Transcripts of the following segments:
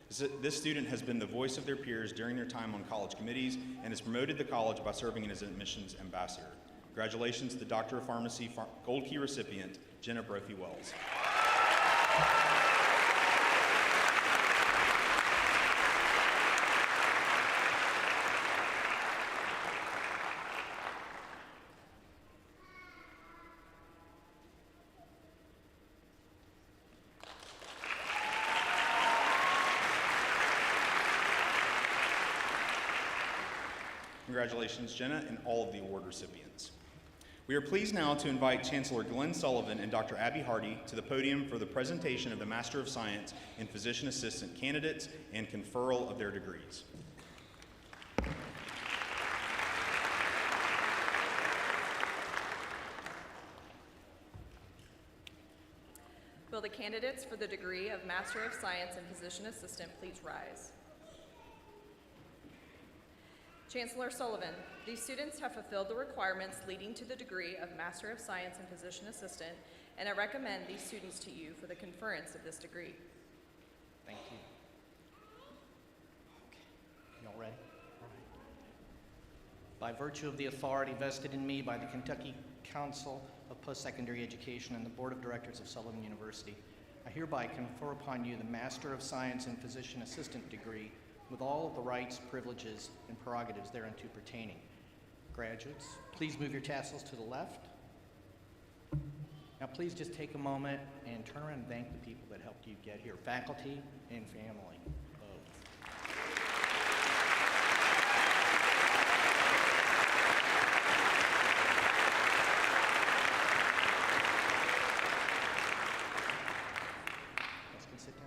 This student has been the voice of their peers during their time on college committees and has promoted the college by serving as admissions ambassador. Congratulations to the Doctor of Pharmacy Gold Key recipient, Jenna Brophy-Wells. Congratulations, Jenna, and all of the award recipients. We are pleased now to invite Chancellor Glenn Sullivan and Dr. Abby Hardy to the podium for the presentation of the Master of Science in Physician Assistant candidates and conferral of their degrees. Will the candidates for the degree of Master of Science in Physician Assistant please rise? Chancellor Sullivan, these students have fulfilled the requirements leading to the degree of Master of Science in Physician Assistant, and I recommend these students to you for the conference of this degree. Thank you. Okay, y'all ready? All right. By virtue of the authority vested in me by the Kentucky Council of Post-Secondary Education and the Board of Directors of Sullivan University, I hereby confer upon you the Master of Science in Physician Assistant degree with all of the rights, privileges, and prerogatives thereunto pertaining. Graduates, please move your tassels to the left. Now please just take a moment and turn around and thank the people that helped you get here, faculty and family both. Let's go sit down.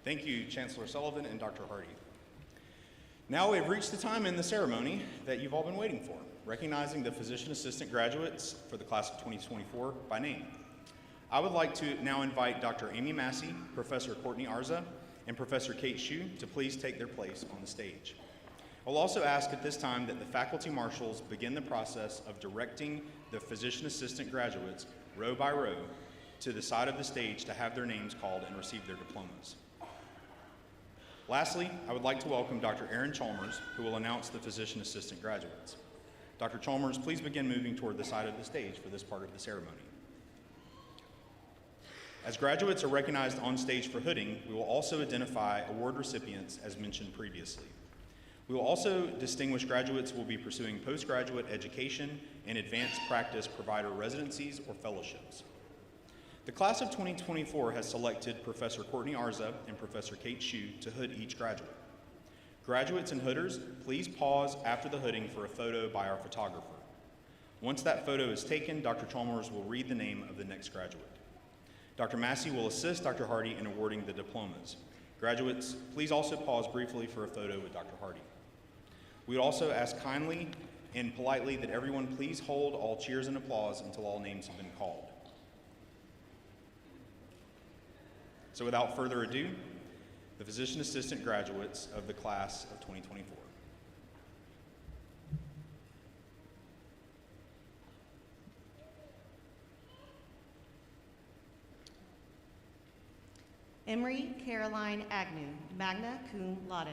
Thank you, Chancellor Sullivan and Dr. Hardy. Now we have reached the time in the ceremony that you've all been waiting for, recognizing the physician assistant graduates for the class of 2024 by name. I would like to now invite Dr. Amy Massey, Professor Courtney Arza, and Professor Kate Shue to please take their place on the stage. I'll also ask at this time that the faculty marshals begin the process of directing the physician assistant graduates row by row to the side of the stage to have their names called and receive their diplomas. Lastly, I would like to welcome Dr. Aaron Chalmers, who will announce the physician assistant graduates. Dr. Chalmers, please begin moving toward the side of the stage for this part of the ceremony. As graduates are recognized on stage for hooding, we will also identify award recipients as mentioned previously. We will also distinguish graduates who will be pursuing postgraduate education and advanced practice provider residencies or fellowships. The class of 2024 has selected Professor Courtney Arza and Professor Kate Shue to hood each graduate. Graduates and hooders, please pause after the hooding for a photo by our photographer. Once that photo is taken, Dr. Chalmers will read the name of the next graduate. Dr. Massey will assist Dr. Hardy in awarding the diplomas. Graduates, please also pause briefly for a photo with Dr. Hardy. We would also ask kindly and politely that everyone please hold all cheers and applause until all names have been called. So without further ado, the physician assistant graduates of the class of 2024. Emery Caroline Agnew, magna cum laude.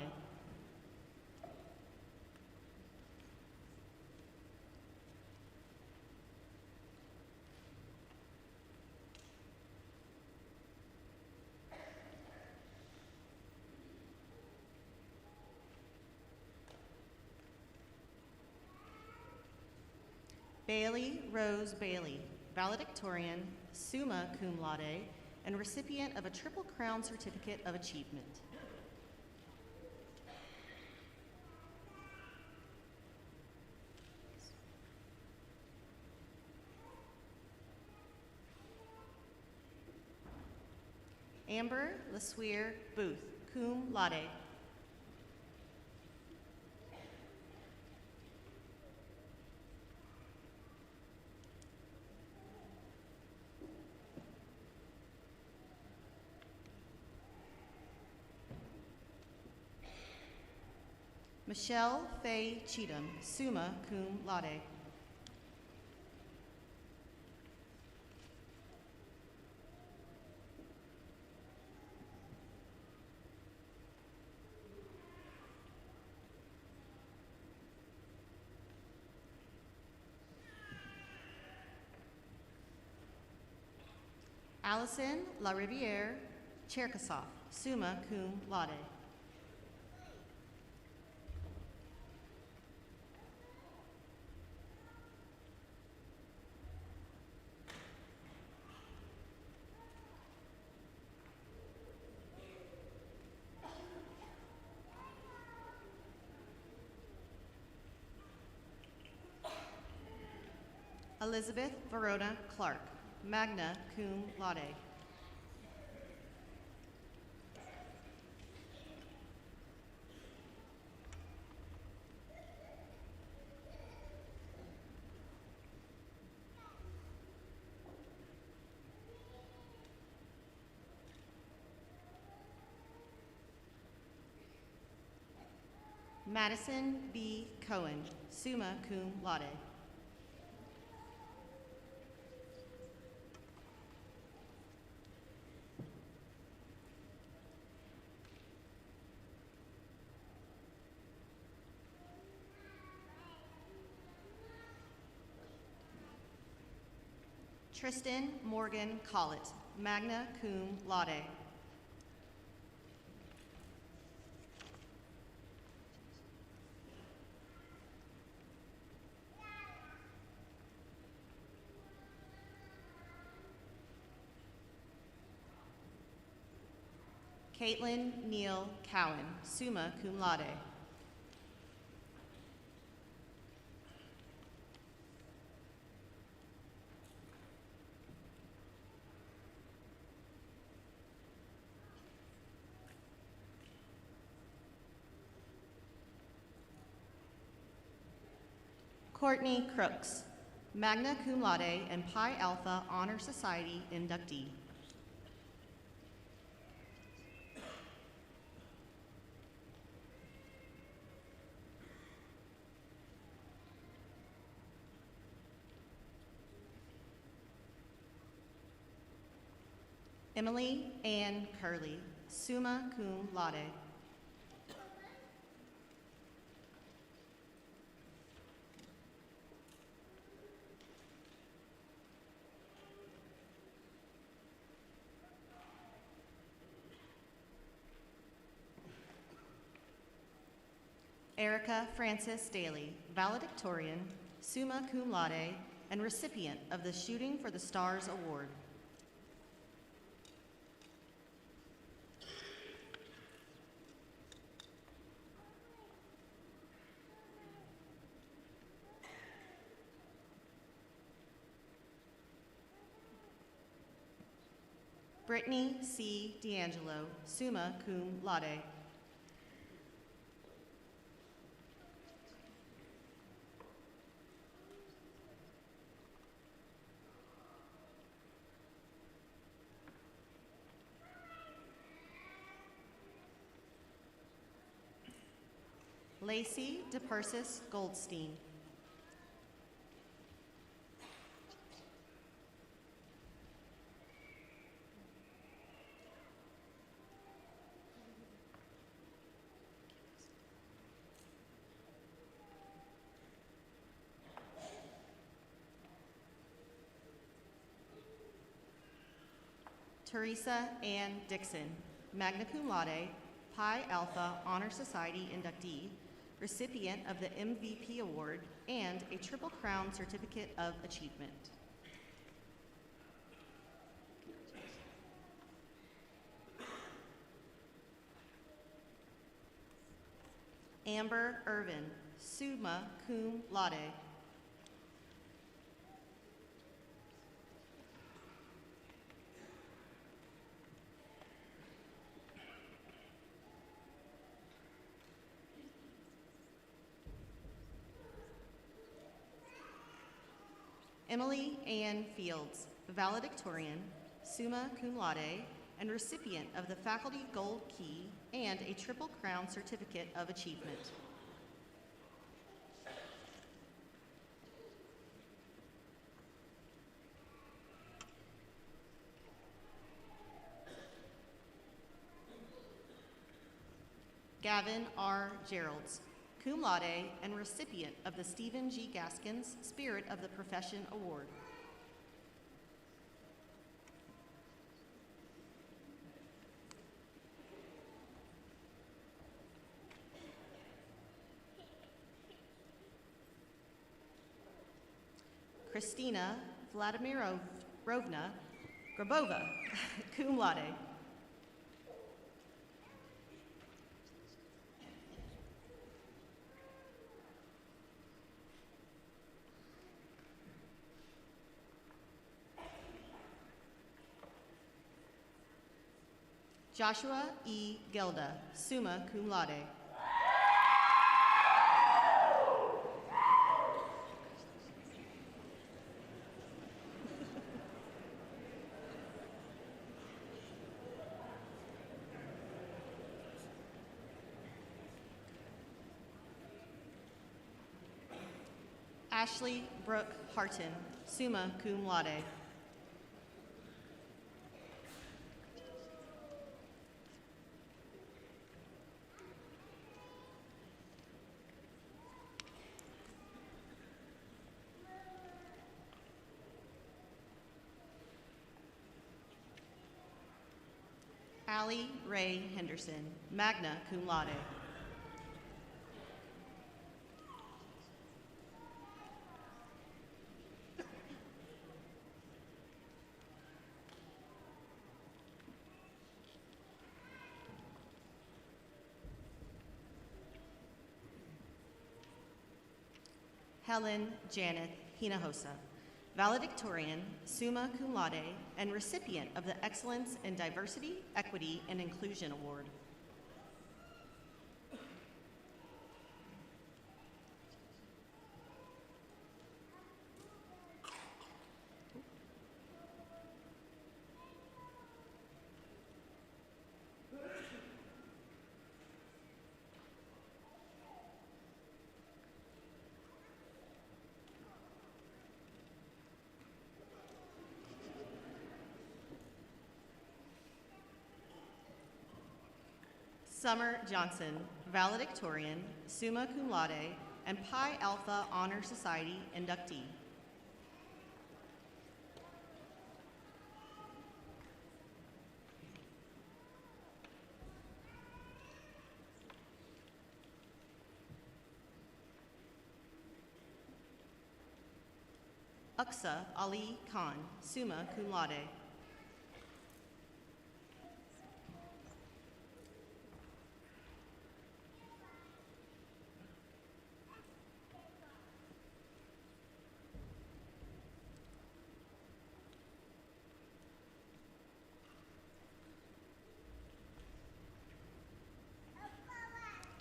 Bailey Rose Bailey, valedictorian, summa cum laude, and recipient of a Triple Crown Certificate of Achievement. Amber LaSweer Booth, cum laude. Michelle Faye Cheatham, summa cum laude. Allison La Riviere Cherkasoff, summa cum laude. Elizabeth Verona Clark, magna cum laude. Madison B. Cohen, summa cum laude. Tristan Morgan Collett, magna cum laude. Caitlin Neal Cowan, summa cum laude. Courtney Crooks, magna cum laude and Pi Alpha Honor Society inductee. Emily Ann Curley, summa cum laude. Erica Frances Daly, valedictorian, summa cum laude, and recipient of the Shooting for the Stars Award. Brittany C. D'Angelo, summa cum laude. Lacey DePersis Goldstein. Teresa Ann Dixon, magna cum laude, Pi Alpha Honor Society inductee, recipient of the MVP Award and a Triple Crown Certificate of Achievement. Amber Irvin, summa cum laude. Emily Ann Fields, valedictorian, summa cum laude, and recipient of the Faculty Gold Key and a Triple Crown Certificate of Achievement. Gavin R. Geralds, cum laude and recipient of the Stephen G. Gaskins Spirit of the Profession Award. Christina Vladimirovna Grabova, cum laude. Joshua E. Gelda, summa cum laude. Ashley Brooke Harton, summa cum laude. Allie Ray Henderson, magna cum laude. Helen Janet Hinojosa, valedictorian, summa cum laude, and recipient of the Excellence in Diversity, Equity, and Inclusion Award. Summer Johnson, valedictorian, summa cum laude, and Pi Alpha Honor Society inductee. Aqsa Ali Khan, summa cum laude.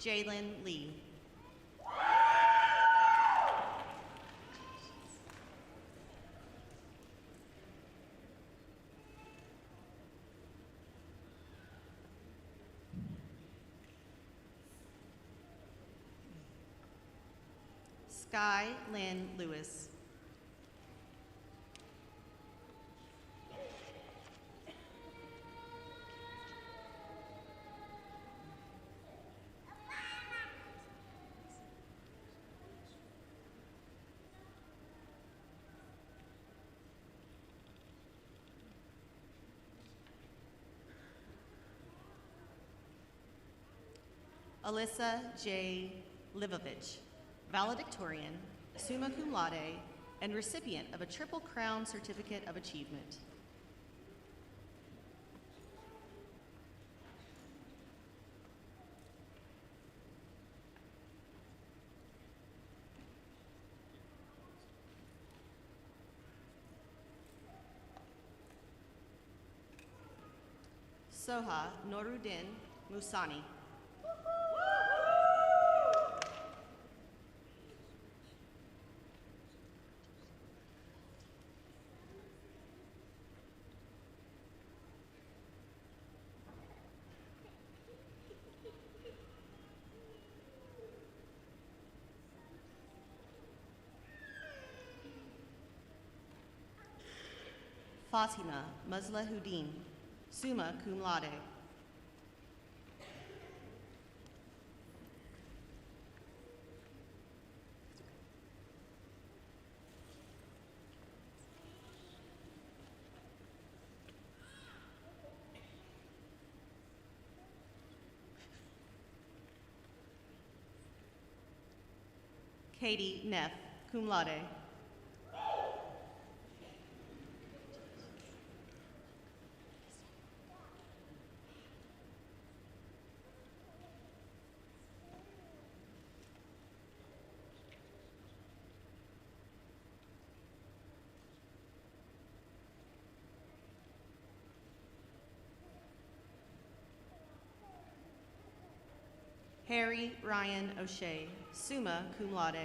Jalen Lee. Sky Lynn Lewis. Alyssa J. Livovich, valedictorian, summa cum laude, and recipient of a Triple Crown Certificate of Achievement. Soha Noruddin Musani. Fatima Mazlahuddin, summa cum laude. Katie Neff, cum laude. Harry Ryan O'Shea, summa cum laude.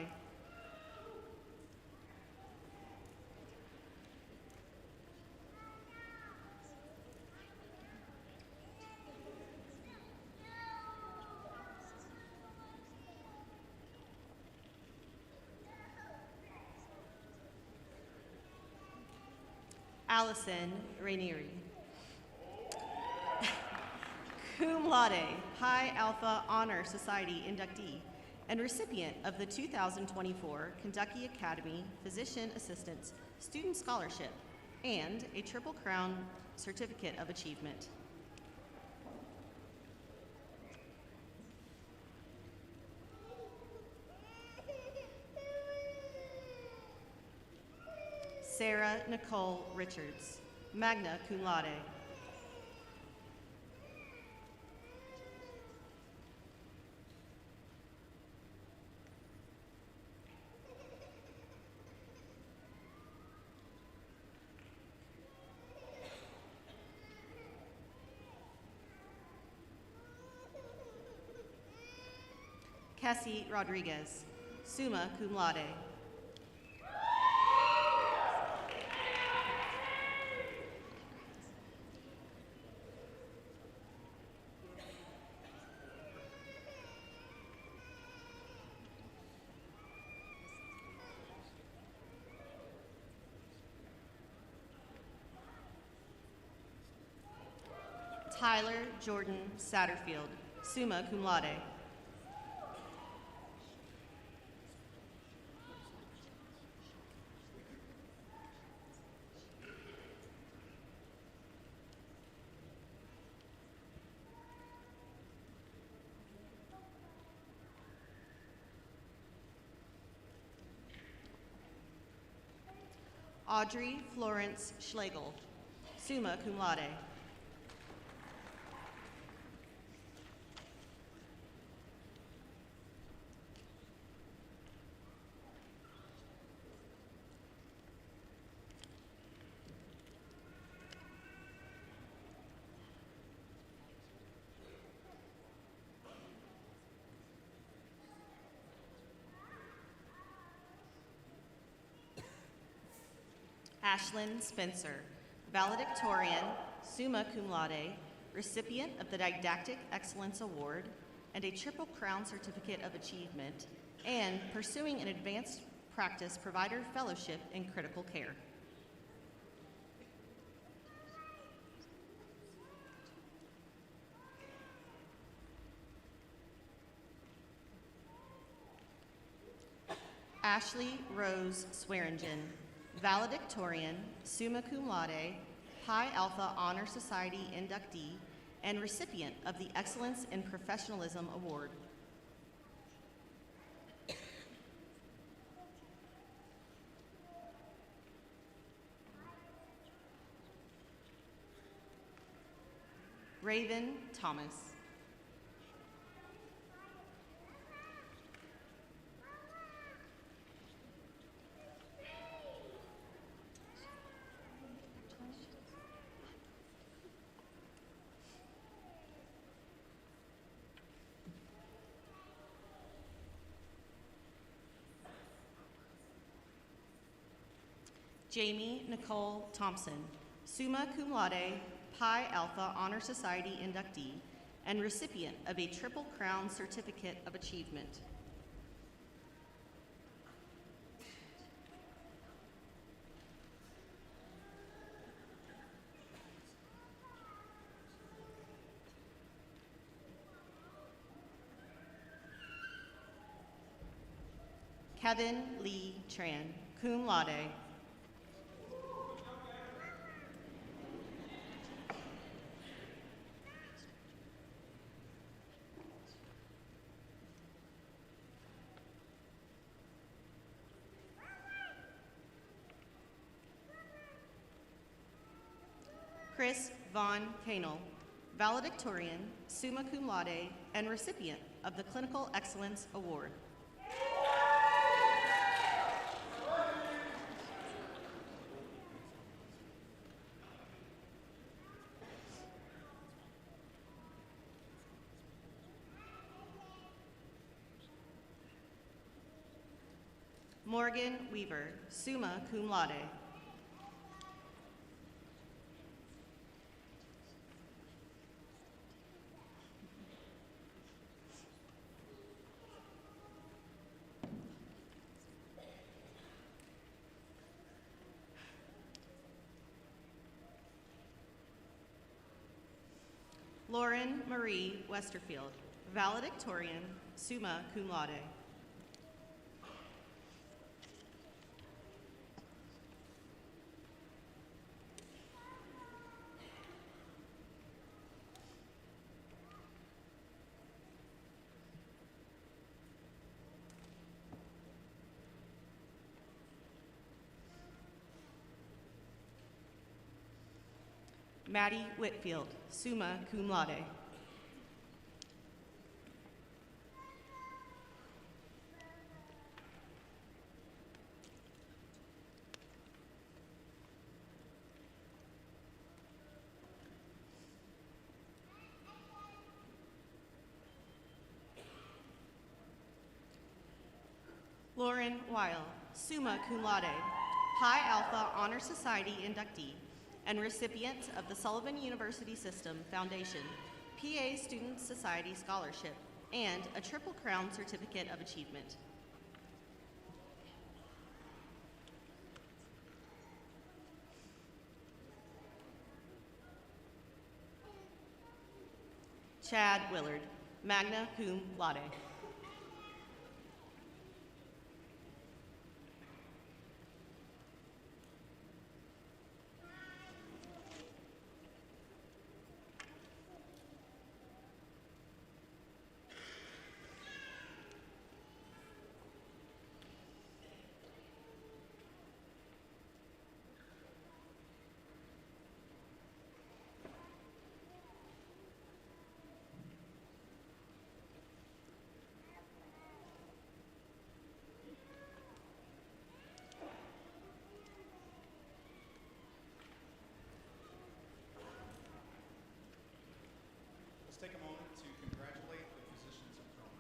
Allison Rainieri, cum laude, Pi Alpha Honor Society inductee and recipient of the 2024 Kentucky Academy Physician Assistants Student Scholarship and a Triple Crown Certificate of Achievement. Sarah Nicole Richards, magna cum laude. Cassie Rodriguez, summa cum laude. Tyler Jordan Satterfield, summa cum laude. Audrey Florence Schlegel, summa cum laude. Ashlyn Spencer, valedictorian, summa cum laude, recipient of the Didactic Excellence Award and a Triple Crown Certificate of Achievement, and pursuing an Advanced Practice Provider Fellowship in Critical Care. Ashley Rose Swearingen, valedictorian, summa cum laude, Pi Alpha Honor Society inductee, and recipient of the Excellence in Professionalism Award. Raven Thomas. Jamie Nicole Thompson, summa cum laude, Pi Alpha Honor Society inductee, and recipient of a Triple Crown Certificate of Achievement. Kevin Lee Tran, cum laude. Chris Von Kanel, valedictorian, summa cum laude, and recipient of the Clinical Excellence Award. Morgan Weaver, summa cum laude. Lauren Marie Westerfield, valedictorian, summa cum laude. Maddie Whitfield, summa cum laude. Lauren Weil, summa cum laude, Pi Alpha Honor Society inductee and recipient of the Sullivan University System Foundation PA Student Society Scholarship and a Triple Crown Certificate of Achievement. Chad Willard, magna cum laude. Let's take a moment to congratulate the physicians of Pearl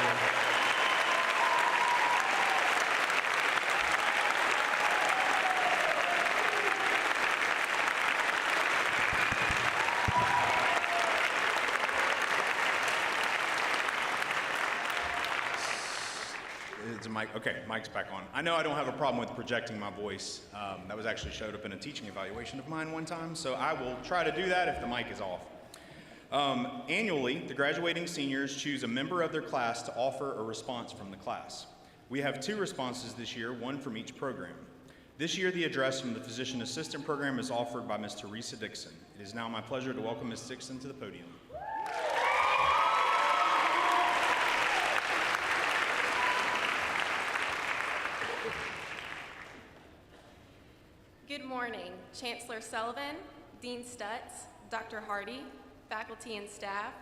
Knight. It's a mic. Okay, mic's back on. I know I don't have a problem with projecting my voice. That was actually showed up in a teaching evaluation of mine one time, so I will try to do that if the mic is off. Annually, the graduating seniors choose a member of their class to offer a response from the class. We have 2 responses this year, one from each program. This year, the address from the Physician Assistant Program is offered by Ms. Teresa Dixon. It is now my pleasure to welcome Ms. Dixon to the podium. Good morning, Chancellor Sullivan, Dean Stutz, Dr. Hardy, faculty and staff,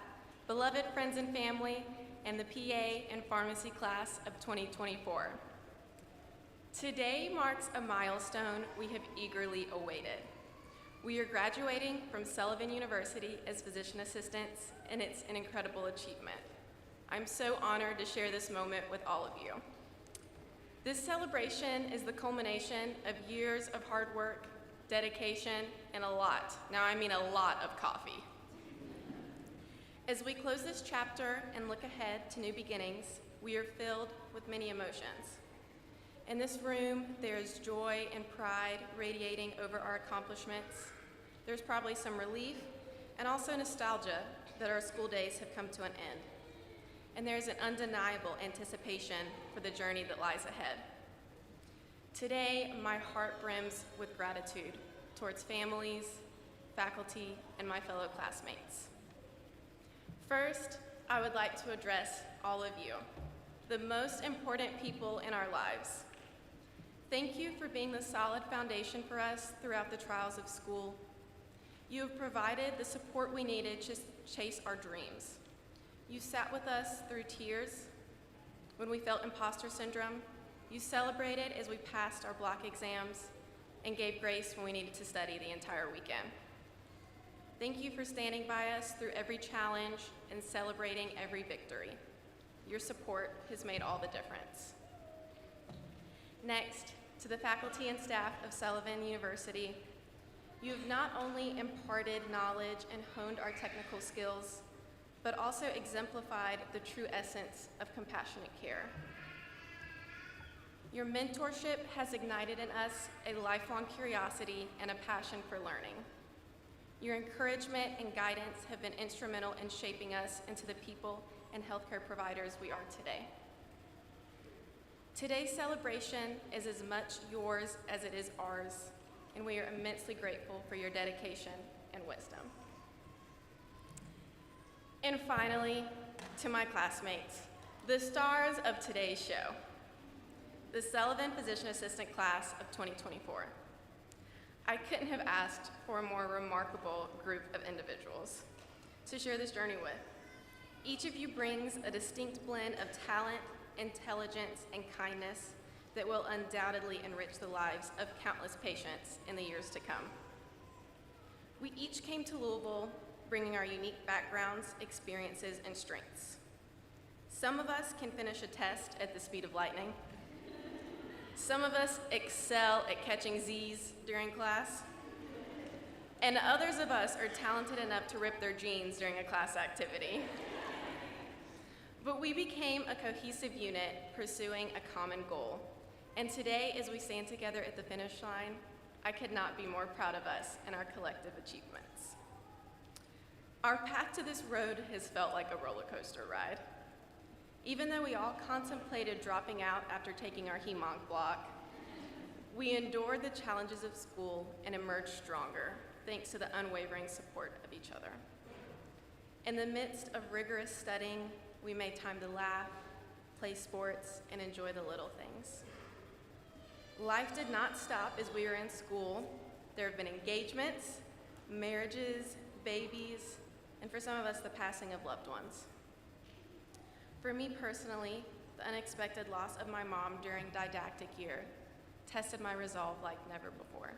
beloved friends and family, and the PA and pharmacy class of 2024. Today marks a milestone we have eagerly awaited. We are graduating from Sullivan University as physician assistants, and it's an incredible achievement. I'm so honored to share this moment with all of you. This celebration is the culmination of years of hard work, dedication, and a lot of coffee. As we close this chapter and look ahead to new beginnings, we are filled with many emotions. In this room, there is joy and pride radiating over our accomplishments. There's probably some relief and also nostalgia that our school days have come to an end. And there's an undeniable anticipation for the journey that lies ahead. Today, my heart brims with gratitude towards families, faculty, and my fellow classmates. First, I would like to address all of you, the most important people in our lives. Thank you for being the solid foundation for us throughout the trials of school. You have provided the support we needed to chase our dreams. You sat with us through tears when we felt imposter syndrome. You celebrated as we passed our block exams and gave grace when we needed to study the entire weekend. Thank you for standing by us through every challenge and celebrating every victory. Your support has made all the difference. Next, to the faculty and staff of Sullivan University, you have not only imparted knowledge and honed our technical skills, but also exemplified the true essence of compassionate care. Your mentorship has ignited in us a lifelong curiosity and a passion for learning. Your encouragement and guidance have been instrumental in shaping us into the people and healthcare providers we are today. Today's celebration is as much yours as it is ours, and we are immensely grateful for your dedication and wisdom. And finally, to my classmates, the stars of today's show, the Sullivan Physician Assistant Class of 2024. I couldn't have asked for a more remarkable group of individuals to share this journey with. Each of you brings a distinct blend of talent, intelligence, and kindness that will undoubtedly enrich the lives of countless patients in the years to come. We each came to Louisville bringing our unique backgrounds, experiences, and strengths. Some of us can finish a test at the speed of lightning. Some of us excel at catching Z's during class. And others of us are talented enough to rip their jeans during a class activity. But we became a cohesive unit pursuing a common goal. And today, as we stand together at the finish line, I could not be more proud of us and our collective achievements. Our path to this road has felt like a roller coaster ride. Even though we all contemplated dropping out after taking our HEMONC block, we endured the challenges of school and emerged stronger, thanks to the unwavering support of each other. In the midst of rigorous studying, we made time to laugh, play sports, and enjoy the little things. Life did not stop as we were in school. There have been engagements, marriages, babies, and for some of us, the passing of loved ones. For me personally, the unexpected loss of my mom during didactic year tested my resolve like never before.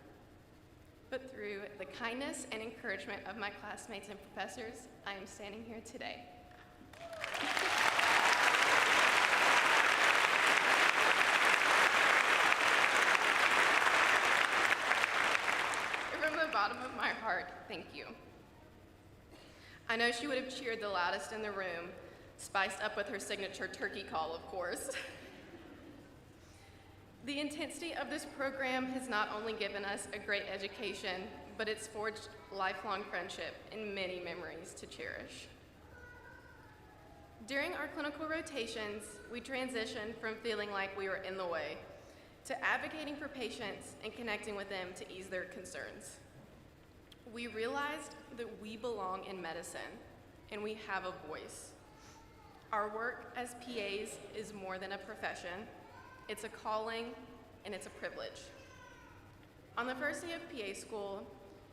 But through the kindness and encouragement of my classmates and professors, I am standing here today. From the bottom of my heart, thank you. I know she would have cheered the loudest in the room, spiced up with her signature turkey call, of course. The intensity of this program has not only given us a great education, but it's forged lifelong friendship and many memories to cherish. During our clinical rotations, we transitioned from feeling like we were in the way to advocating for patients and connecting with them to ease their concerns. We realized that we belong in medicine and we have a voice. Our work as PAs is more than a profession. It's a calling and it's a privilege. On the first day of PA school,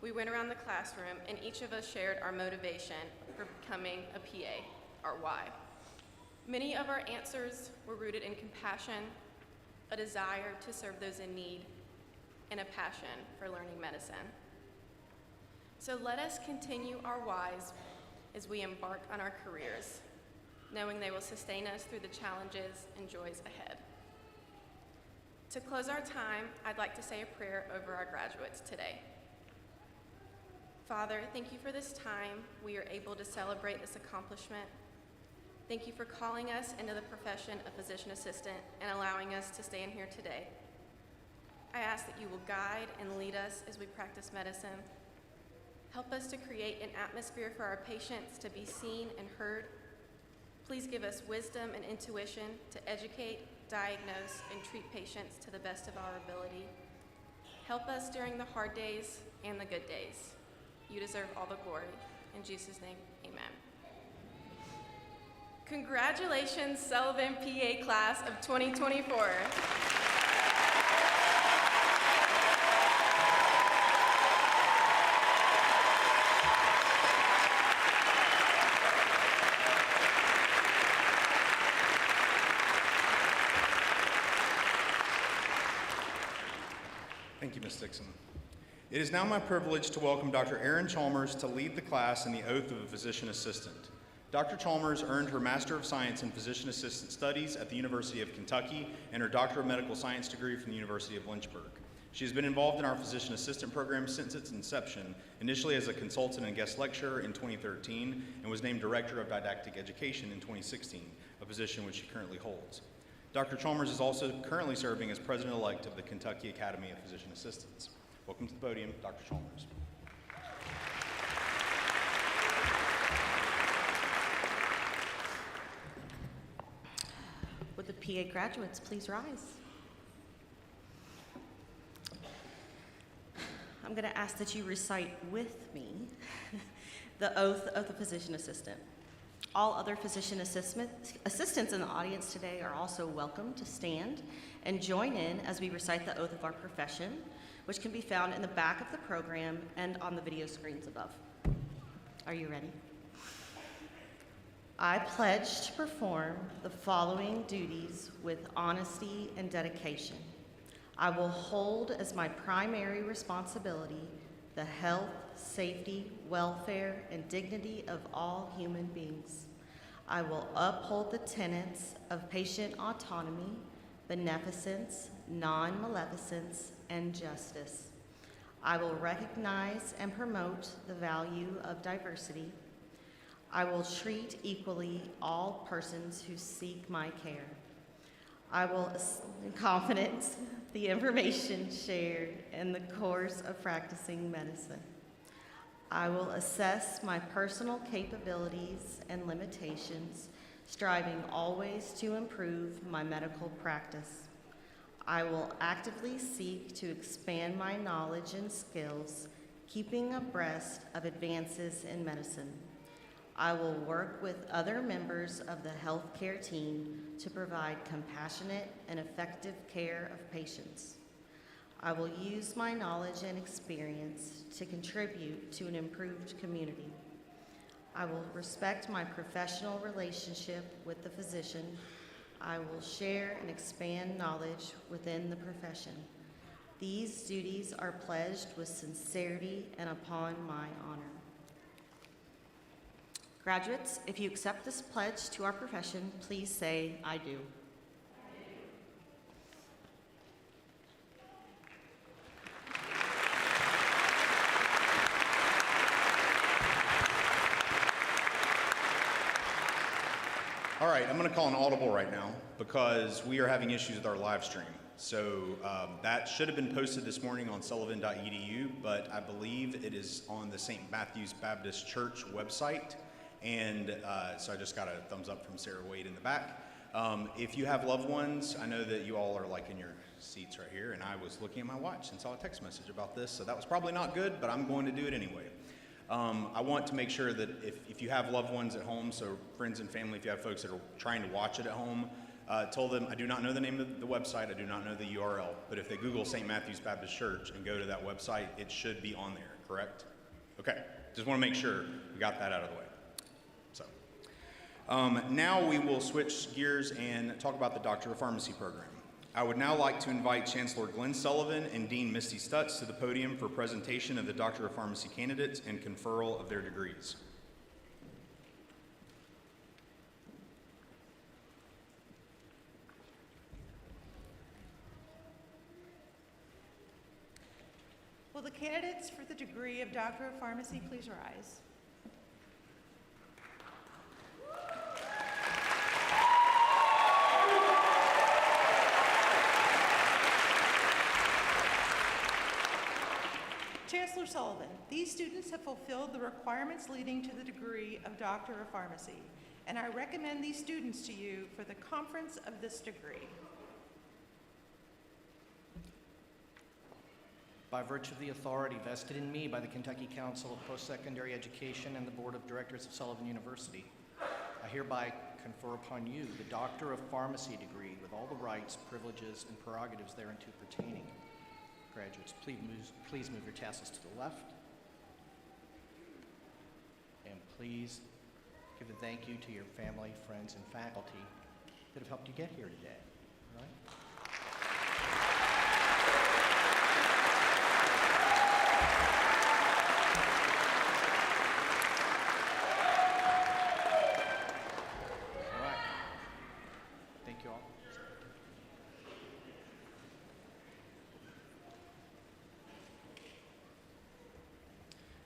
we went around the classroom and each of us shared our motivation for becoming a PA, our why. Many of our answers were rooted in compassion, a desire to serve those in need, and a passion for learning medicine. So let us continue our whys as we embark on our careers, knowing they will sustain us through the challenges and joys ahead. To close our time, I'd like to say a prayer over our graduates today. Father, thank you for this time we are able to celebrate this accomplishment. Thank you for calling us into the profession of physician assistant and allowing us to stand here today. I ask that you will guide and lead us as we practice medicine. Help us to create an atmosphere for our patients to be seen and heard. Please give us wisdom and intuition to educate, diagnose, and treat patients to the best of our ability. Help us during the hard days and the good days. You deserve all the glory. In Jesus' name, amen. Congratulations, Sullivan PA Class of 2024. Thank you, Ms. Dixon. It is now my privilege to welcome Dr. Aaron Chalmers to lead the class in the oath of a physician assistant. Dr. Chalmers earned her Master of Science in Physician Assistant Studies at the University of Kentucky and her Doctor of Medical Science degree from the University of Lynchburg. She has been involved in our Physician Assistant program since its inception, initially as a consultant and guest lecturer in 2013, and was named Director of Didactic Education in 2016, a position which she currently holds. Dr. Chalmers is also currently serving as President-elect of the Kentucky Academy of Physician Assistants. Welcome to the podium, Dr. Chalmers. Would the PA graduates please rise? I'm going to ask that you recite with me the oath of the physician assistant. All other physician assistants in the audience today are also welcome to stand and join in as we recite the oath of our profession, which can be found in the back of the program and on the video screens above. Are you ready? I pledge to perform the following duties with honesty and dedication. I will hold as my primary responsibility the health, safety, welfare, and dignity of all human beings. I will uphold the tenets of patient autonomy, beneficence, non-maleficence, and justice. I will recognize and promote the value of diversity. I will treat equally all persons who seek my care. I will, in confidence, the information shared in the course of practicing medicine. I will assess my personal capabilities and limitations, striving always to improve my medical practice. I will actively seek to expand my knowledge and skills, keeping abreast of advances in medicine. I will work with other members of the healthcare team to provide compassionate and effective care of patients. I will use my knowledge and experience to contribute to an improved community. I will respect my professional relationship with the physician. I will share and expand knowledge within the profession. These duties are pledged with sincerity and upon my honor. Graduates, if you accept this pledge to our profession, please say, I do. All right, I'm going to call an audible right now because we are having issues with our live stream. So that should have been posted this morning on sullivan.edu, but I believe it is on the St. Matthew's Baptist Church website. And so I just got a thumbs up from Sarah Wade in the back. If you have loved ones, I know that you all are like in your seats right here, and I was looking at my watch and saw a text message about this, so that was probably not good, but I'm going to do it anyway. I want to make sure that if you have loved ones at home, so friends and family, if you have folks that are trying to watch it at home, tell them I do not know the name of the website, I do not know the URL, but if they Google St. Matthew's Baptist Church and go to that website, it should be on there, correct? Okay, just want to make sure we got that out of the way. Now we will switch gears and talk about the Doctor of Pharmacy program. I would now like to invite Chancellor Glenn Sullivan and Dean Misty Stutz to the podium for presentation of the Doctor of Pharmacy candidates and conferral of their degrees. Will the candidates for the degree of Doctor of Pharmacy please rise? Chancellor Sullivan, these students have fulfilled the requirements leading to the degree of Doctor of Pharmacy, and I recommend these students to you for the conference of this degree. By virtue of the authority vested in me by the Kentucky Council of Post-Secondary Education and the Board of Directors of Sullivan University, I hereby confer upon you the Doctor of Pharmacy degree with all the rights, privileges, and prerogatives thereunto pertaining. Graduates, please move your tassels to the left. And please give a thank you to your family, friends, and faculty that have helped you get here today. All right?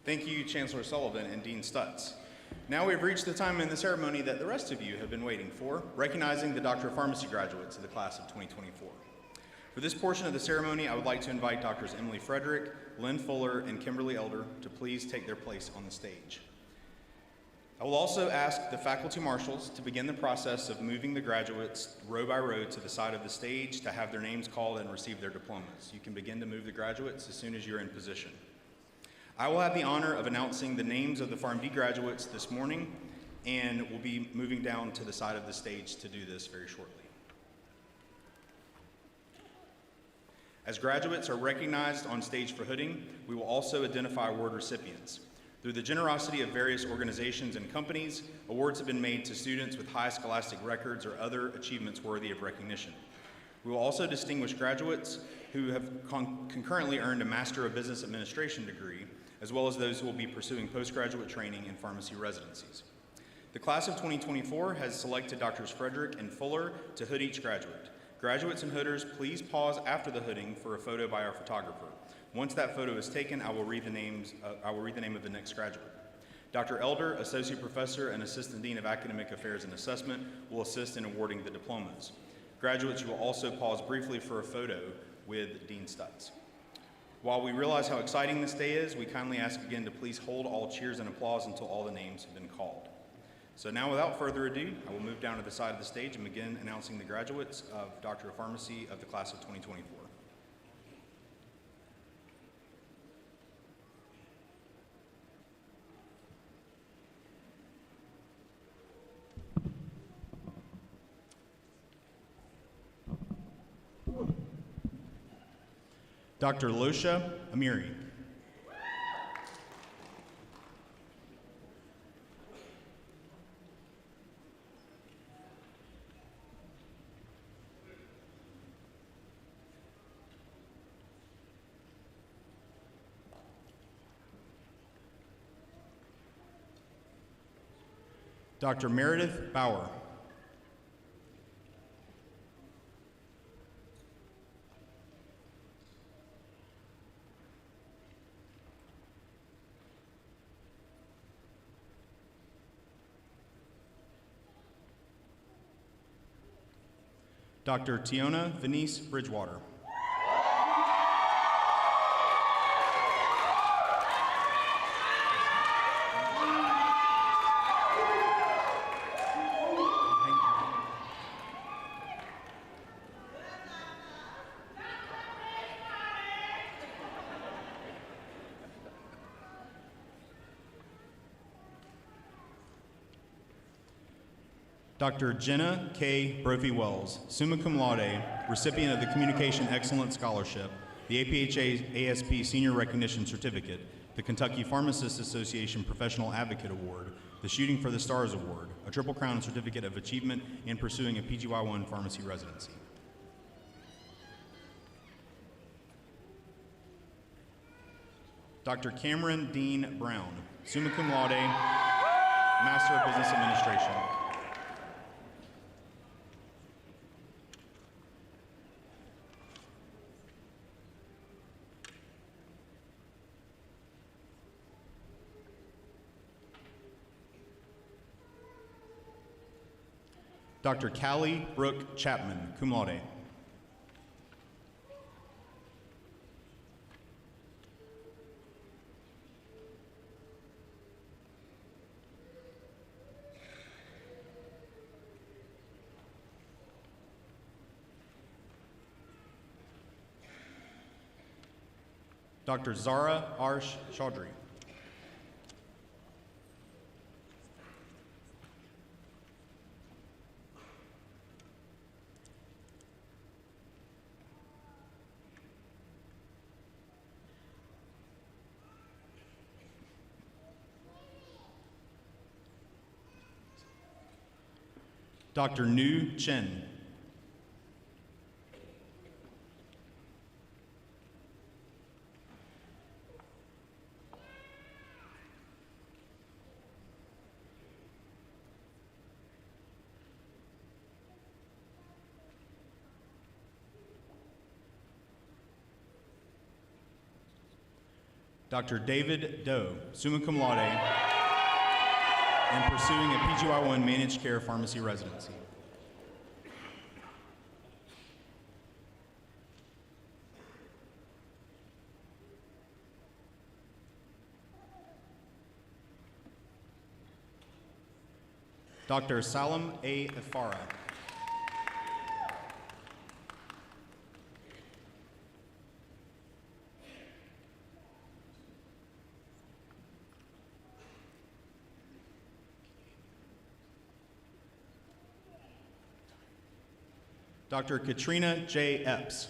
Thank you, Chancellor Sullivan and Dean Stutz. Now we've reached the time in the ceremony that the rest of you have been waiting for, recognizing the Doctor of Pharmacy graduates of the class of 2024. For this portion of the ceremony, I would like to invite Doctors Emily Frederick, Lynn Fuller, and Kimberly Elder to please take their place on the stage. I will also ask the faculty marshals to begin the process of moving the graduates row by row to the side of the stage to have their names called and receive their diplomas. You can begin to move the graduates as soon as you're in position. I will have the honor of announcing the names of the PharmD graduates this morning, and will be moving down to the side of the stage to do this very shortly. As graduates are recognized on stage for hooding, we will also identify award recipients. Through the generosity of various organizations and companies, awards have been made to students with high scholastic records or other achievements worthy of recognition. We will also distinguish graduates who have concurrently earned a Master of Business Administration degree, as well as those who will be pursuing postgraduate training in pharmacy residencies. The class of 2024 has selected Drs. Frederick and Fuller to hood each graduate. Graduates and hooders, please pause after the hooding for a photo by our photographer. Once that photo is taken, I will read the name of the next graduate. Dr. Elder, Associate Professor and Assistant Dean of Academic Affairs and Assessment, will assist in awarding the diplomas. Graduates, you will also pause briefly for a photo with Dean Stutz. While we realize how exciting this day is, we kindly ask again to please hold all cheers and applause until all the names have been called. So now, without further ado, I will move down to the side of the stage and begin announcing the graduates of Doctor of Pharmacy of the class of 2024. Dr. Losha Amiri. Dr. Meredith Bauer. Dr. Tiona Venice Bridgewater. Dr. Jenna K. Brophy-Wells, summa cum laude, recipient of the Communication Excellence Scholarship, the APHA ASP Senior Recognition Certificate, the Kentucky Pharmacists Association Professional Advocate Award, the Shooting for the Stars Award, a Triple Crown Certificate of Achievement in pursuing a PGY1 pharmacy residency. Dr. Cameron Dean Brown, summa cum laude, Master of Business Administration. Dr. Callie Brooke Chapman, cum laude. Dr. Zara Arsh Chaudhry. Dr. Nu Chen. Dr. David Doe, summa cum laude, and pursuing a PGY1 managed care pharmacy residency. Dr. Salam A. Ifara. Dr. Katrina J. Epps.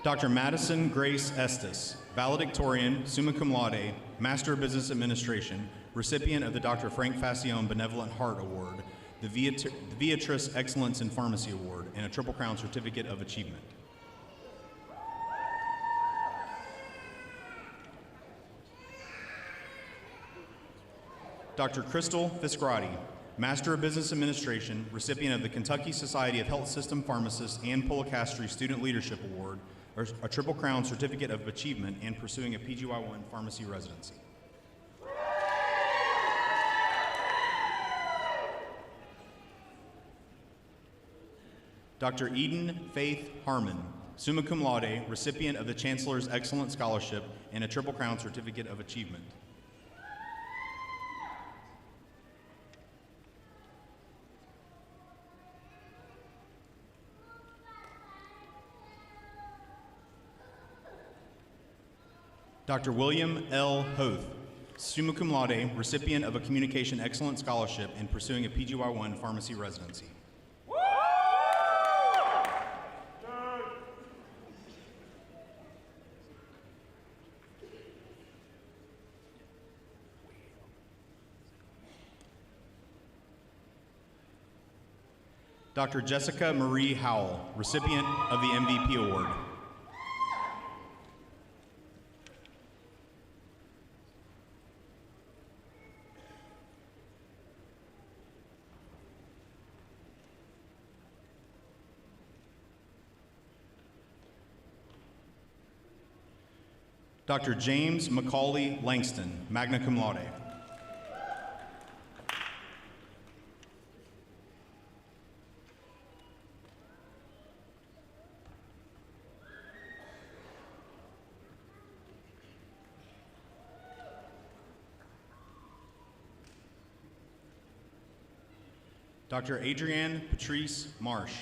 Dr. Madison Grace Estes, valedictorian, summa cum laude, Master of Business Administration, recipient of the Dr. Frank Fascione Benevolent Heart Award, the Beatrice Excellence in Pharmacy Award, and a Triple Crown Certificate of Achievement. Dr. Crystal Fiscarati, Master of Business Administration, recipient of the Kentucky Society of Health System Pharmacists and Policastri Student Leadership Award, or a Triple Crown Certificate of Achievement, and pursuing a PGY1 pharmacy residency. Dr. Eden Faith Harmon, summa cum laude, recipient of the Chancellor's Excellent Scholarship and a Triple Crown Certificate of Achievement. Dr. William L. Hoth, summa cum laude, recipient of a Communication Excellence Scholarship and pursuing a PGY1 pharmacy residency. Dr. Jessica Marie Howell, recipient of the MVP Award. Dr. James Macaulay Langston, magna cum laude. Dr. Adrienne Patrice Marsh.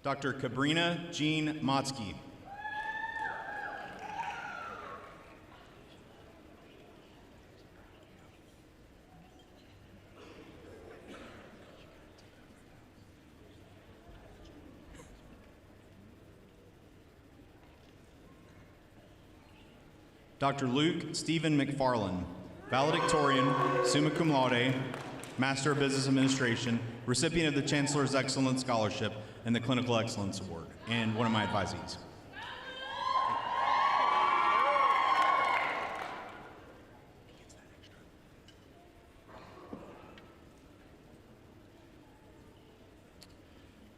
Dr. Kabrina Jean Motsky. Dr. Luke Stephen McFarland, valedictorian, summa cum laude, Master of Business Administration, recipient of the Chancellor's Excellence Scholarship and the Clinical Excellence Award, and one of my advisees.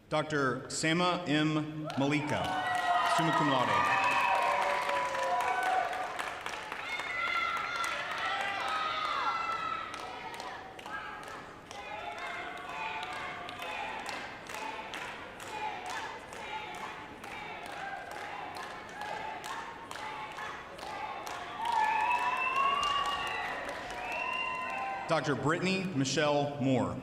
Dr. Sama M. Malika, summa cum laude. Dr. Brittany Michelle Moore.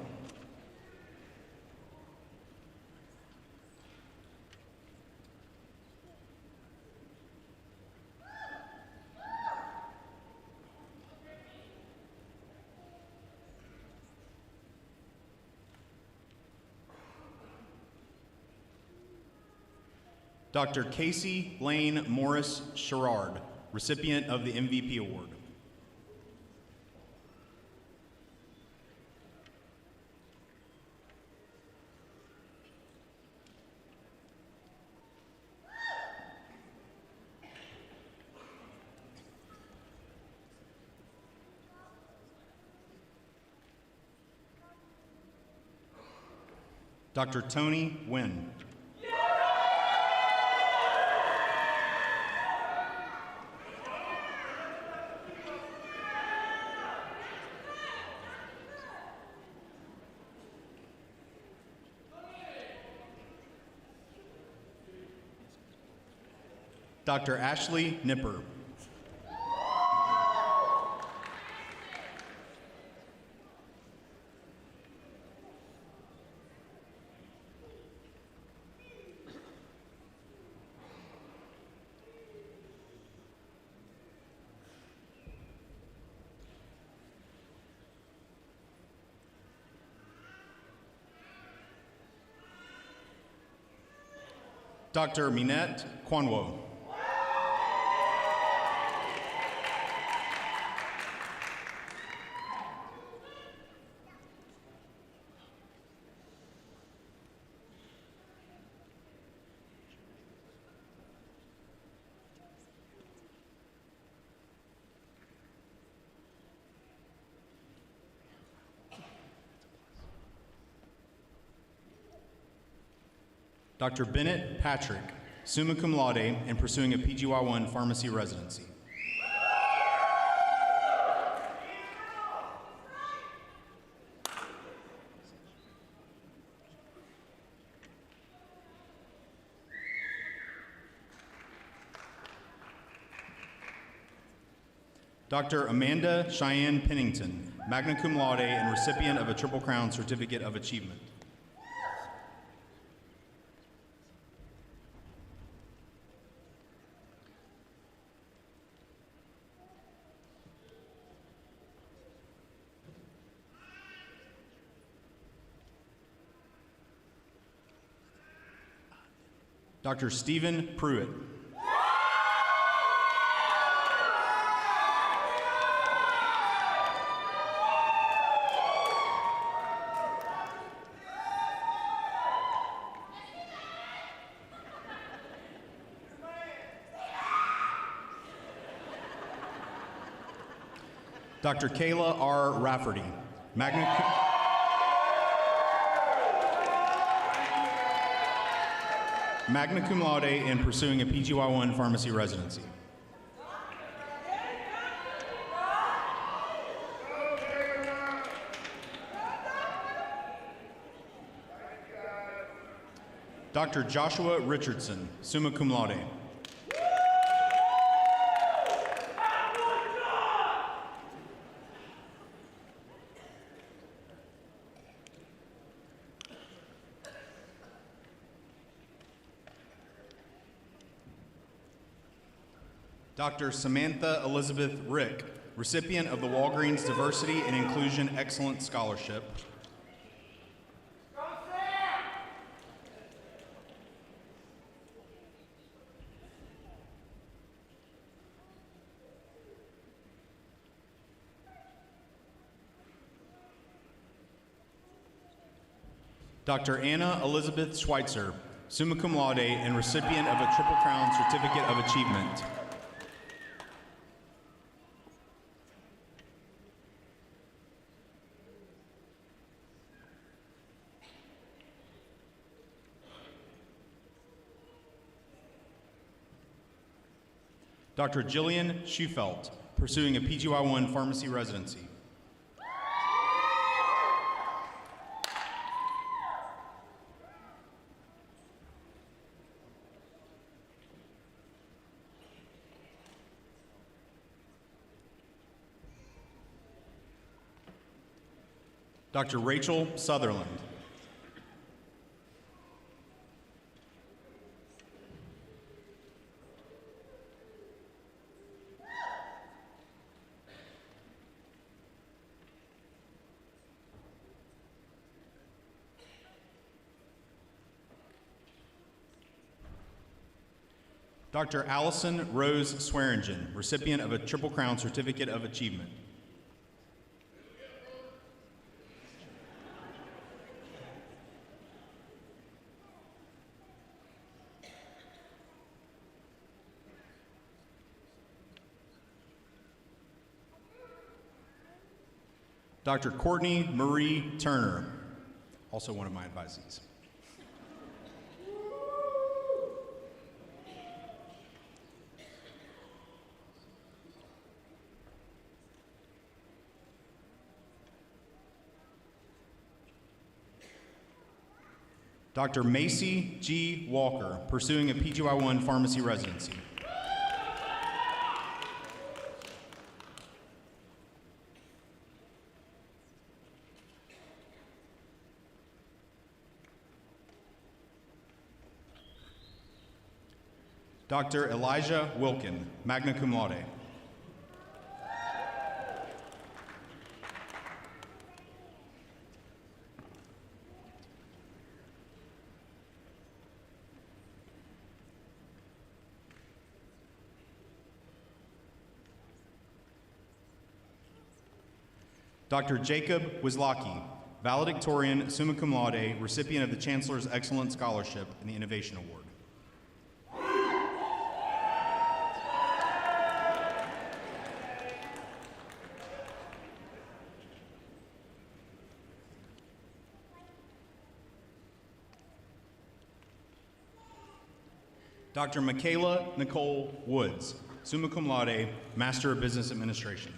Dr. Casey Lane Morris Sherrard, recipient of the MVP Award. Dr. Tony Wynn. Dr. Ashley Nipper. Dr. Minette Kwanwo. Dr. Bennett Patrick, summa cum laude and pursuing a PGY1 pharmacy residency. Dr. Amanda Cheyenne Pennington, magna cum laude and recipient of a Triple Crown Certificate of Achievement. Dr. Stephen Pruitt. Dr. Kayla R. Rafferty, magna cum laude and pursuing a PGY1 pharmacy residency. Dr. Joshua Richardson, summa cum laude. Dr. Samantha Elizabeth Rick, recipient of the Walgreens Diversity and Inclusion Excellence Scholarship. Dr. Anna Elizabeth Schweitzer, summa cum laude and recipient of a Triple Crown Certificate of Achievement. Dr. Jillian Schufelt, pursuing a PGY1 pharmacy residency. Dr. Rachel Sutherland. Dr. Allison Rose Swearingen, recipient of a Triple Crown Certificate of Achievement. Dr. Courtney Marie Turner, also one of my advisees. Dr. Macy G. Walker, pursuing a PGY1 pharmacy residency. Dr. Elijah Wilkin, magna cum laude. Dr. Jacob Wislocki, valedictorian, summa cum laude, recipient of the Chancellor's Excellent Scholarship and the Innovation Award. Dr. Michaela Nicole Woods, summa cum laude, Master of Business Administration.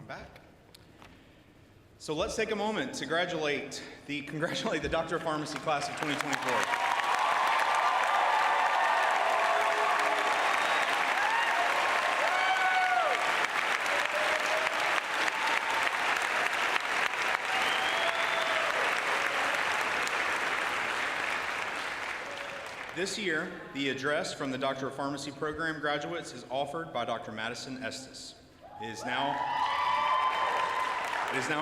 Back. So let's take a moment to congratulate the Doctor of Pharmacy class of 2024. This year, the address from the Doctor of Pharmacy program graduates is offered by Dr. Madison Estes. It is now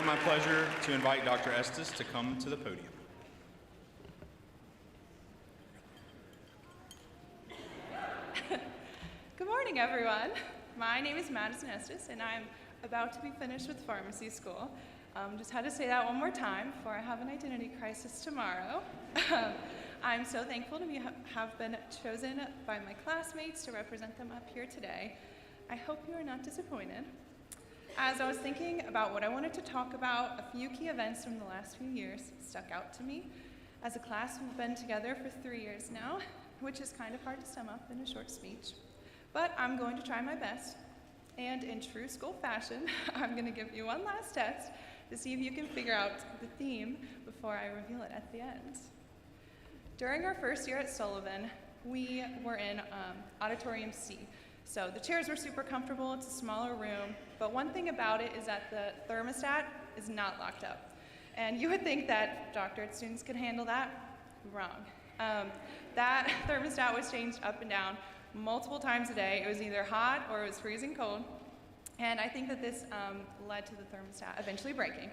my pleasure to invite Dr. Estes to come to the podium. Good morning, everyone. My name is Madison Estes, and I'm about to be finished with pharmacy school. Just had to say that one more time before I have an identity crisis tomorrow. I'm so thankful to have been chosen by my classmates to represent them up here today. I hope you are not disappointed. As I was thinking about what I wanted to talk about, a few key events from the last few years stuck out to me. As a class, we've been together for 3 years now, which is kind of hard to sum up in a short speech. But I'm going to try my best. And in true school fashion, I'm going to give you one last test to see if you can figure out the theme before I reveal it at the end. During our first year at Sullivan, we were in Auditorium C. So the chairs were super comfortable, it's a smaller room, but one thing about it is that the thermostat is not locked up. And you would think that doctorate students could handle that. Wrong. That thermostat was changed up and down multiple times a day. It was either hot or it was freezing cold. And I think that this led to the thermostat eventually breaking.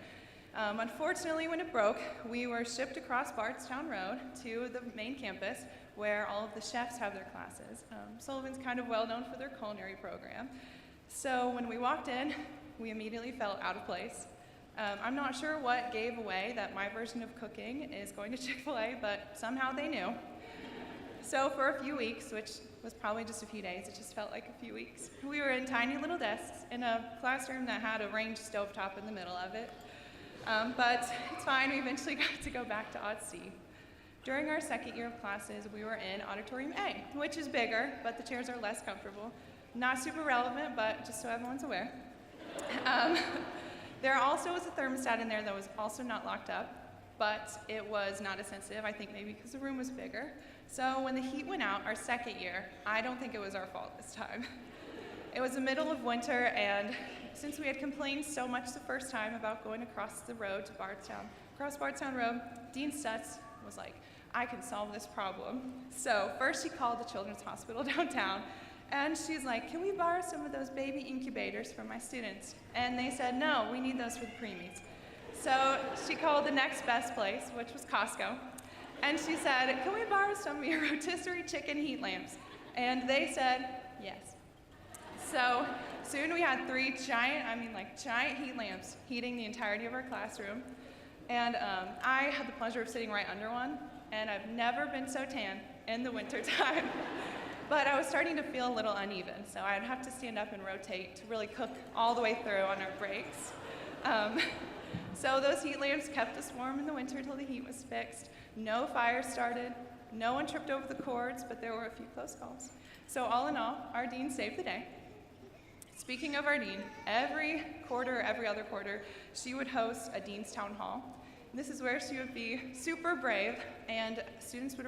Unfortunately, when it broke, we were shipped across Bardstown Road to the main campus where all of the chefs have their classes. Sullivan's kind of well known for their culinary program. So when we walked in, we immediately felt out of place. I'm not sure what gave away that my version of cooking is going to Chick-fil-A, but somehow they knew. So for a few weeks, which was probably just a few days, it just felt like a few weeks, we were in tiny little desks in a classroom that had a range stovetop in the middle of it. But it's fine, we eventually got to go back to Aud C. During our second year of classes, we were in Auditorium A, which is bigger, but the chairs are less comfortable. Not super relevant, but just so everyone's aware. There also was a thermostat in there that was also not locked up, but it was not as sensitive, I think maybe because the room was bigger. So when the heat went out our second year, I don't think it was our fault this time. It was the middle of winter, and since we had complained so much the first time about going across the road to Bardstown, across Bardstown Road, Dean Stutz was like, I can solve this problem. So first she called the Children's Hospital downtown, and she's like, can we borrow some of those baby incubators for my students? And they said, no, we need those for the preemies. So she called the next best place, which was Costco, and she said, can we borrow some of your rotisserie chicken heat lamps? And they said, yes. So soon we had 3 giant heat lamps heating the entirety of our classroom. And I had the pleasure of sitting right under one, and I've never been so tan in the winter time. But I was starting to feel a little uneven, so I'd have to stand up and rotate to really cook all the way through on our breaks. So those heat lamps kept us warm in the winter till the heat was fixed. No fire started, no one tripped over the cords, but there were a few close calls. So all in all, our dean saved the day. Speaking of our dean, every other quarter, she would host a dean's town hall. This is where she would be super brave, and students would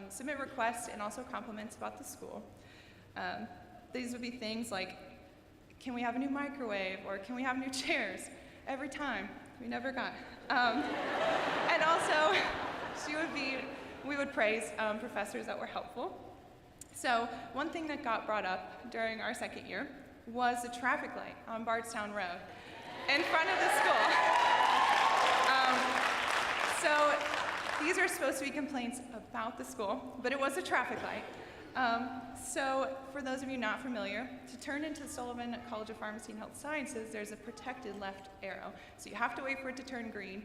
submit requests and also compliments about the school. These would be things like, can we have a new microwave, or can we have new chairs? Every time, we never got. And also, we would praise professors that were helpful. So one thing that got brought up during our second year was the traffic light on Bardstown Road in front of the school. So these are supposed to be complaints about the school, but it was a traffic light. So for those of you not familiar, to turn into Sullivan College of Pharmacy and Health Sciences, there's a protected left arrow. So you have to wait for it to turn green,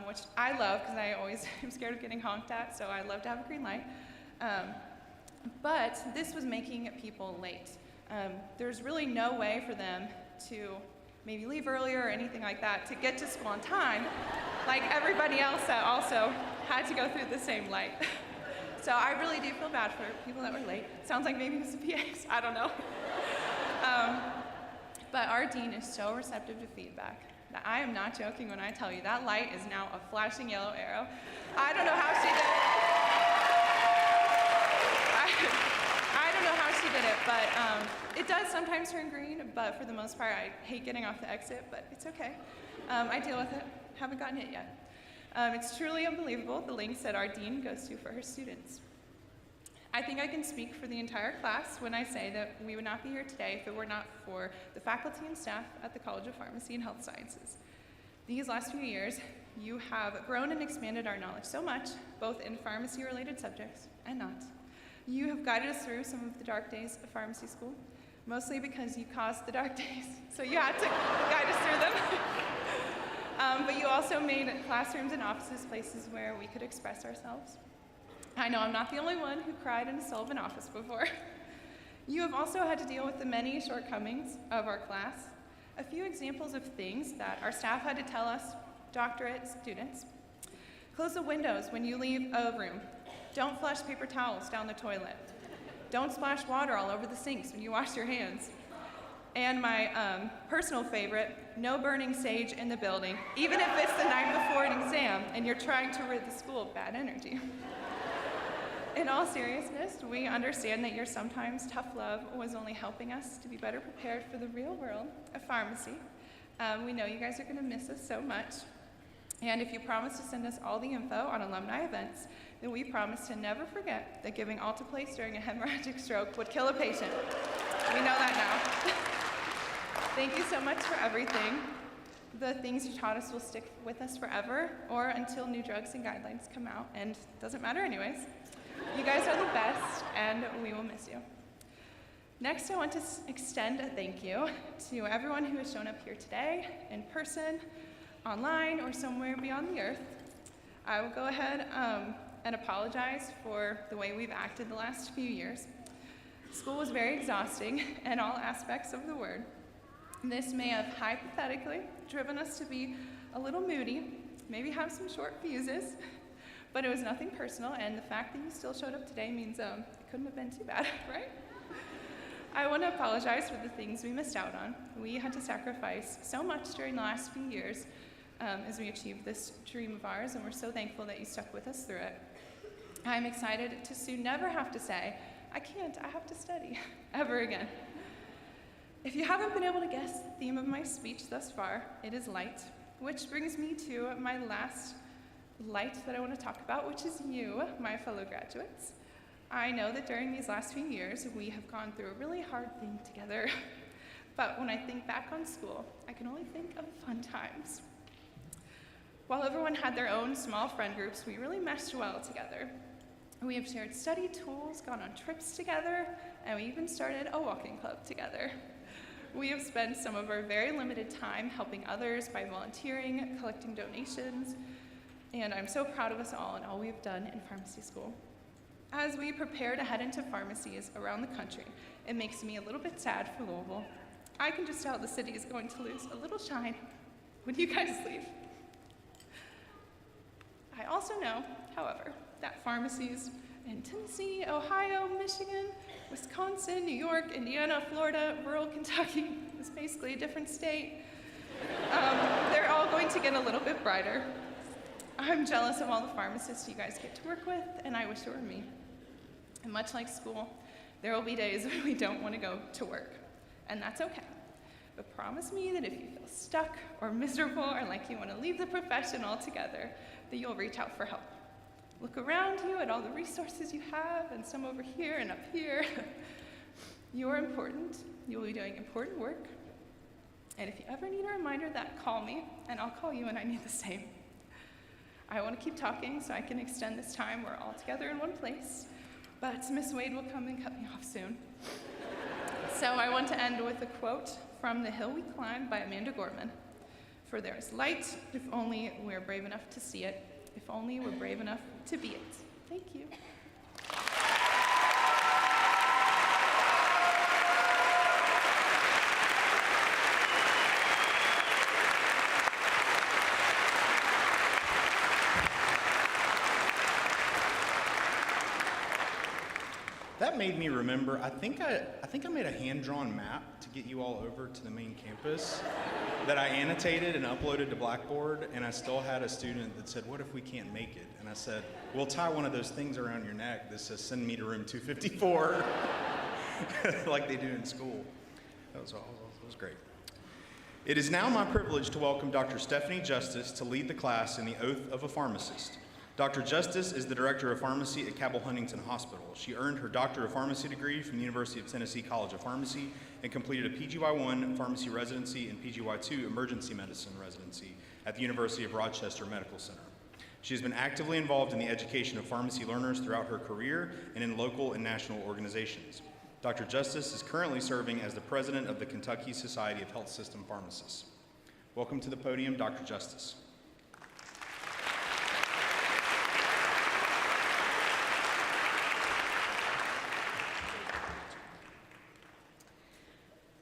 which I love because I always am scared of getting honked at, so I love to have a green light. But this was making people late. There's really no way for them to maybe leave earlier or anything like that to get to school on time, like everybody else that also had to go through the same light. So I really do feel bad for people that were late. Sounds like maybe it was the PAs, I don't know. But our dean is so receptive to feedback that I am not joking when I tell you that light is now a flashing yellow arrow. I don't know how she did it. I don't know how she did it, but it does sometimes turn green, but for the most part, I hate getting off the exit, but it's okay. I deal with it. Haven't gotten hit yet. It's truly unbelievable the lengths that our dean goes to for her students. I think I can speak for the entire class when I say that we would not be here today if it were not for the faculty and staff at the College of Pharmacy and Health Sciences. These last few years, you have grown and expanded our knowledge so much, both in pharmacy-related subjects and not. You have guided us through some of the dark days of pharmacy school, mostly because you caused the dark days, so you had to guide us through them. But you also made classrooms and offices places where we could express ourselves. I know I'm not the only one who cried in a Sullivan office before. You have also had to deal with the many shortcomings of our class. A few examples of things that our staff had to tell us, doctorate students. Close the windows when you leave a room. Don't flush paper towels down the toilet. Don't splash water all over the sinks when you wash your hands. And my personal favorite, no burning sage in the building, even if it's the night before an exam and you're trying to rid the school of bad energy. In all seriousness, we understand that your sometimes tough love was only helping us to be better prepared for the real world of pharmacy. We know you guys are going to miss us so much. And if you promise to send us all the info on alumni events, then we promise to never forget that giving alteplase during a hemorrhagic stroke would kill a patient. We know that now. Thank you so much for everything. The things you taught us will stick with us forever, or until new drugs and guidelines come out, and it doesn't matter anyways. You guys are the best, and we will miss you. Next, I want to extend a thank you to everyone who has shown up here today, in person, online, or somewhere beyond the earth. I will go ahead and apologize for the way we've acted the last few years. School was very exhausting in all aspects of the word. This may have hypothetically driven us to be a little moody, maybe have some short fuses, but it was nothing personal, and the fact that you still showed up today means it couldn't have been too bad, right? I want to apologize for the things we missed out on. We had to sacrifice so much during the last few years as we achieved this dream of ours, and we're so thankful that you stuck with us through it. I'm excited to soon never have to say, I can't, I have to study, ever again. If you haven't been able to guess the theme of my speech thus far, it is light, which brings me to my last light that I want to talk about, which is you, my fellow graduates. I know that during these last few years, we have gone through a really hard thing together, but when I think back on school, I can only think of fun times. While everyone had their own small friend groups, we really meshed well together. We have shared study tools, gone on trips together, and we even started a walking club together. We have spent some of our very limited time helping others by volunteering, collecting donations, and I'm so proud of us all and all we've done in pharmacy school. As we prepare to head into pharmacies around the country, it makes me a little bit sad for Louisville. I can just tell the city is going to lose a little shine when you guys leave. I also know, however, that pharmacies in Tennessee, Ohio, Michigan, Wisconsin, New York, Indiana, Florida, rural Kentucky, it's basically a different state. They're all going to get a little bit brighter. I'm jealous of all the pharmacists you guys get to work with, and I wish it were me. And much like school, there will be days when we don't want to go to work, and that's okay. But promise me that if you feel stuck or miserable or like you want to leave the profession altogether, that you'll reach out for help. Look around you at all the resources you have, and some over here and up here. You're important. You will be doing important work. And if you ever need a reminder of that, call me, and I'll call you when I need the same. I want to keep talking so I can extend this time. We're all together in one place, but Miss Wade will come and cut me off soon. So I want to end with a quote from The Hill We Climb by Amanda Gorman. For there is light, if only we're brave enough to see it, if only we're brave enough to be it. Thank you. That made me remember, I think I made a hand-drawn map to get you all over to the main campus that I annotated and uploaded to Blackboard, and I still had a student that said, what if we can't make it? And I said, we'll tie one of those things around your neck that says, send me to room 254, like they do in school. That was great. It is now my privilege to welcome Dr. Stephanie Justice to lead the class in the Oath of a Pharmacist. Dr. Justice is the Director of Pharmacy at Cabell Huntington Hospital. She earned her Doctor of Pharmacy degree from the University of Tennessee College of Pharmacy and completed a PGY1 Pharmacy residency and PGY2 Emergency Medicine residency at the University of Rochester Medical Center. She has been actively involved in the education of pharmacy learners throughout her career and in local and national organizations. Dr. Justice is currently serving as the President of the Kentucky Society of Health System Pharmacists. Welcome to the podium, Dr. Justice.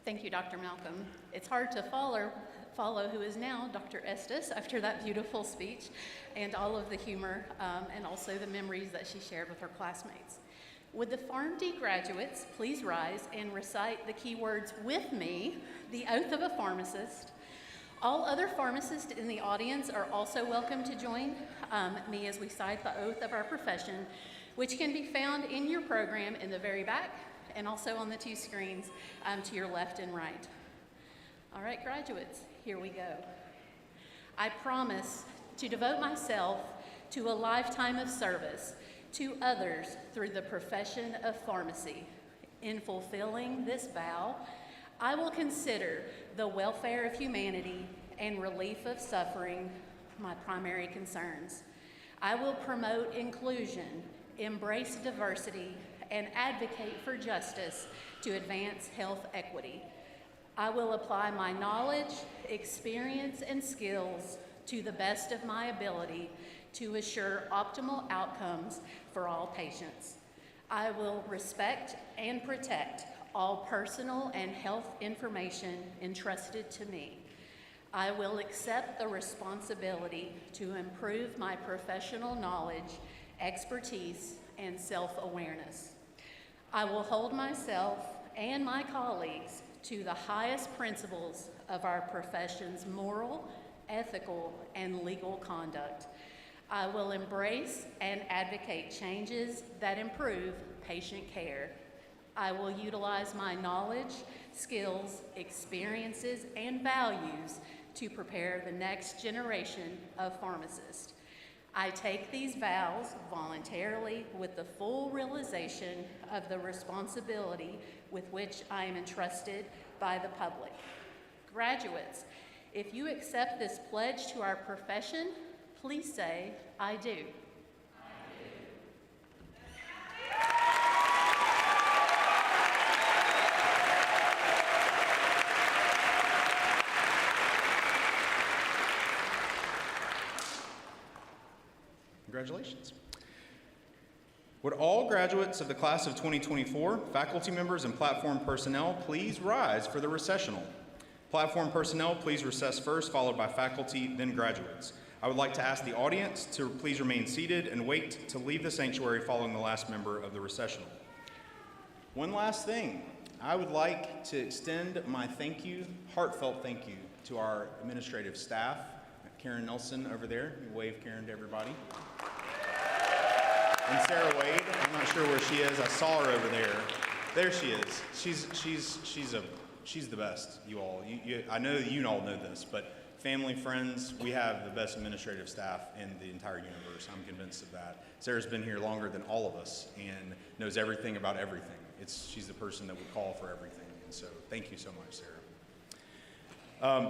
Thank you, Dr. Malcolm. It's hard to follow who is now Dr. Estes after that beautiful speech and all of the humor and also the memories that she shared with her classmates. Would the PharmD graduates please rise and recite the key words with me, the oath of a pharmacist. All other pharmacists in the audience are also welcome to join me as we cite the oath of our profession, which can be found in your program in the very back and also on the two screens to your left and right. All right, graduates, here we go. I promise to devote myself to a lifetime of service to others through the profession of pharmacy. In fulfilling this vow, I will consider the welfare of humanity and relief of suffering my primary concerns. I will promote inclusion, embrace diversity, and advocate for justice to advance health equity. I will apply my knowledge, experience, and skills to the best of my ability to assure optimal outcomes for all patients. I will respect and protect all personal and health information entrusted to me. I will accept the responsibility to improve my professional knowledge, expertise, and self-awareness. I will hold myself and my colleagues to the highest principles of our profession's moral, ethical, and legal conduct. I will embrace and advocate changes that improve patient care. I will utilize my knowledge, skills, experiences, and values to prepare the next generation of pharmacists. I take these vows voluntarily with the full realization of the responsibility with which I am entrusted by the public. Graduates, if you accept this pledge to our profession, please say, "I do." Congratulations. Would all graduates of the class of 2024, faculty members and platform personnel, please rise for the recessional. Platform personnel, please recess first, followed by faculty, then graduates. I would like to ask the audience to please remain seated and wait to leave the sanctuary following the last member of the recessional. One last thing. I would like to extend my thank you, heartfelt thank you, to our administrative staff. Karen Nelson over there. Wave, Karen, to everybody. And Sarah Wade, I'm not sure where she is. I saw her over there. There she is. She's the best, you all. I know you all know this, but family, friends, we have the best administrative staff in the entire universe. I'm convinced of that. Sarah's been here longer than all of us and knows everything about everything. She's the person that we call for everything. And so thank you so much, Sarah.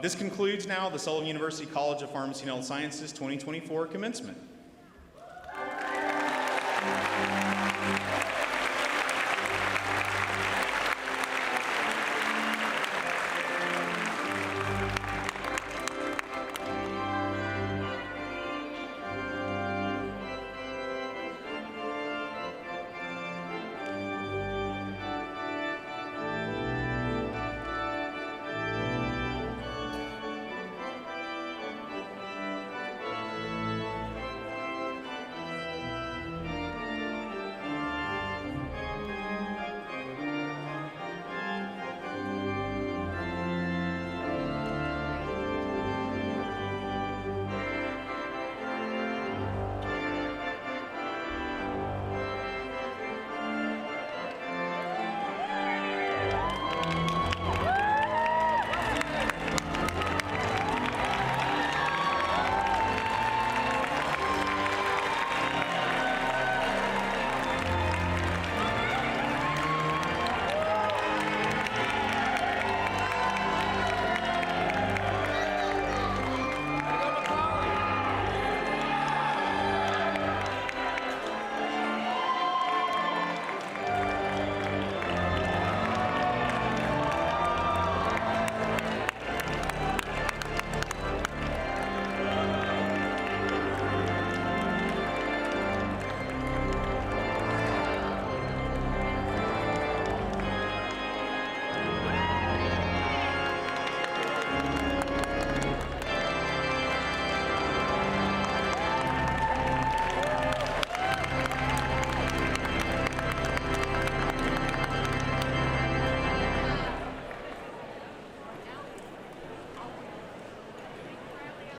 This concludes now the Sullivan University College of Pharmacy and Health Sciences 2024 commencement.